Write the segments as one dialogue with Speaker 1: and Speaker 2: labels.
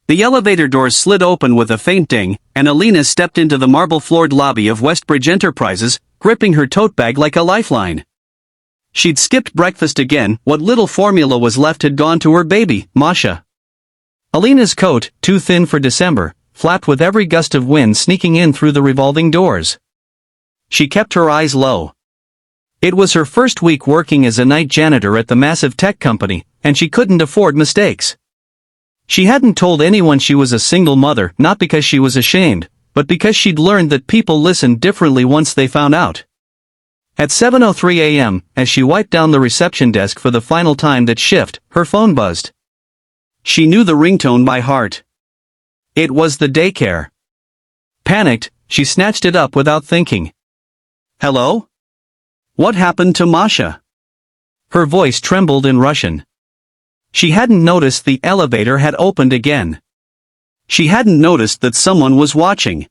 Speaker 1: The elevator doors slid open with a faint ding, and Alina stepped into the marble-floored lobby of Westbridge Enterprises, gripping her tote bag like a lifeline. She'd skipped breakfast again. What little formula was left had gone to her baby, Masha. Alina's coat, too thin for December, flapped with every gust of wind sneaking in through the revolving doors. She kept her eyes low. It was her first week working as a night janitor at the massive tech company, and she couldn't afford mistakes. She hadn't told anyone she was a single mother, not because she was ashamed, but because she'd learned that people listened differently once they found out. At 7:03 a.m., as she wiped down the reception desk for the final time that shift, her phone buzzed. She knew the ringtone by heart. It was the daycare. Panicked, she snatched it up without thinking. Hello? What happened to Masha? Her voice trembled in Russian. She hadn't noticed the elevator had opened again. She hadn't noticed that someone was watching.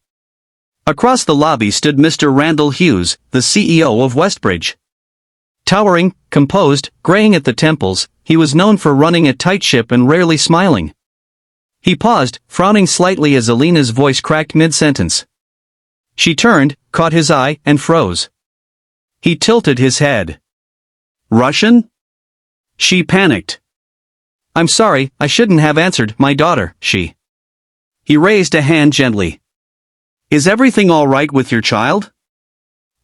Speaker 1: Across the lobby stood Mr. Randall Hughes, the CEO of Westbridge. Towering, composed, graying at the temples, he was known for running a tight ship and rarely smiling. He paused, frowning slightly as Alina's voice cracked mid-sentence. She turned, caught his eye, and froze. He tilted his head. Russian? She panicked. I'm sorry, I shouldn't have answered, my daughter, she. He raised a hand gently. Is everything all right with your child?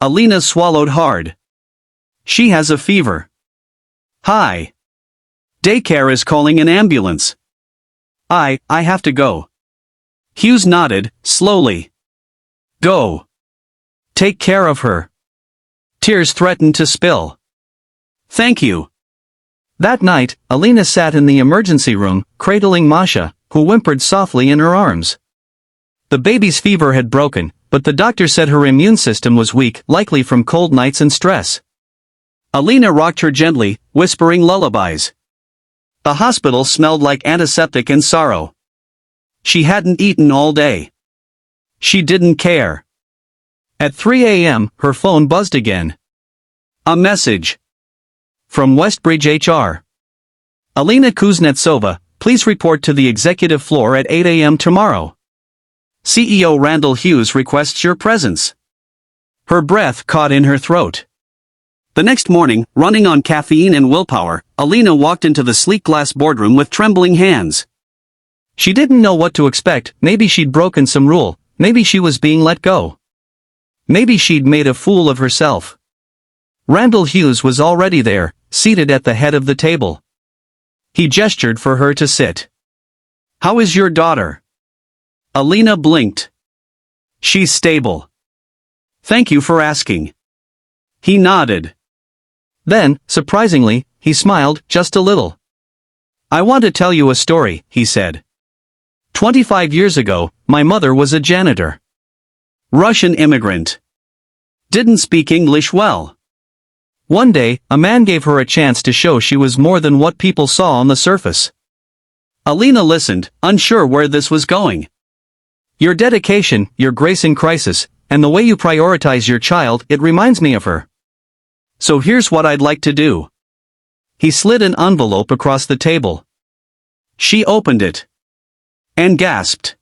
Speaker 1: Alina swallowed hard. She has a fever. Hi. Daycare is calling an ambulance. I have to go. Hughes nodded, slowly. Go. Take care of her. Tears threatened to spill. Thank you. That night, Alina sat in the emergency room, cradling Masha, who whimpered softly in her arms. The baby's fever had broken, but the doctor said her immune system was weak, likely from cold nights and stress. Alina rocked her gently, whispering lullabies. The hospital smelled like antiseptic and sorrow. She hadn't eaten all day. She didn't care. At 3 a.m., her phone buzzed again. A message. From Westbridge HR. Alina Kuznetsova, please report to the executive floor at 8 a.m. tomorrow. CEO Randall Hughes requests your presence. Her breath caught in her throat. The next morning, running on caffeine and willpower, Alina walked into the sleek glass boardroom with trembling hands. She didn't know what to expect. Maybe she'd broken some rule, maybe she was being let go. Maybe she'd made a fool of herself. Randall Hughes was already there, seated at the head of the table. He gestured for her to sit. How is your daughter? Alina blinked. She's stable. Thank you for asking. He nodded. Then, surprisingly, he smiled, just a little. I want to tell you a story, he said. 25 years ago, my mother was a janitor. Russian immigrant. Didn't speak English well. One day, a man gave her a chance to show she was more than what people saw on the surface. Alina listened, unsure where this was going. Your dedication, your grace in crisis, and the way you prioritize your child, it reminds me of her. So here's what I'd like to do. He slid an envelope across the table. She opened it. And gasped.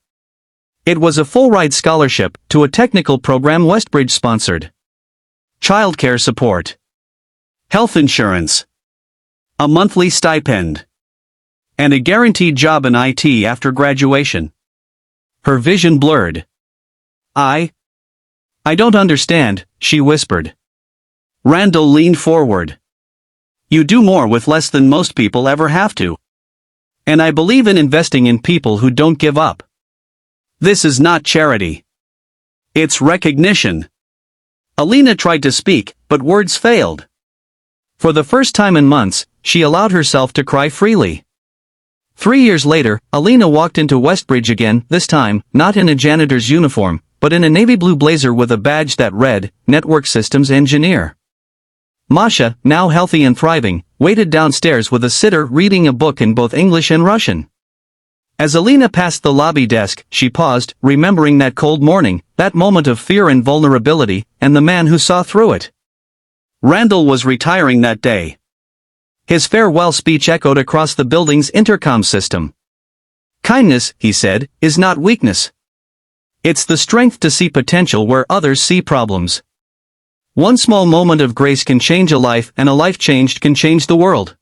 Speaker 1: It was a full-ride scholarship to a technical program Westbridge sponsored. Childcare support. Health insurance. A monthly stipend. And a guaranteed job in IT after graduation. Her vision blurred. I don't understand, she whispered. Randall leaned forward. You do more with less than most people ever have to. And I believe in investing in people who don't give up. This is not charity. It's recognition. Alina tried to speak, but words failed. For the first time in months, she allowed herself to cry freely. 3 years later, Alina walked into Westbridge again, this time, not in a janitor's uniform, but in a navy blue blazer with a badge that read, Network Systems Engineer. Masha, now healthy and thriving, waited downstairs with a sitter reading a book in both English and Russian. As Alina passed the lobby desk, she paused, remembering that cold morning, that moment of fear and vulnerability, and the man who saw through it. Randall was retiring that day. His farewell speech echoed across the building's intercom system. Kindness, he said, is not weakness. It's the strength to see potential where others see problems. One small moment of grace can change a life, and a life changed can change the world.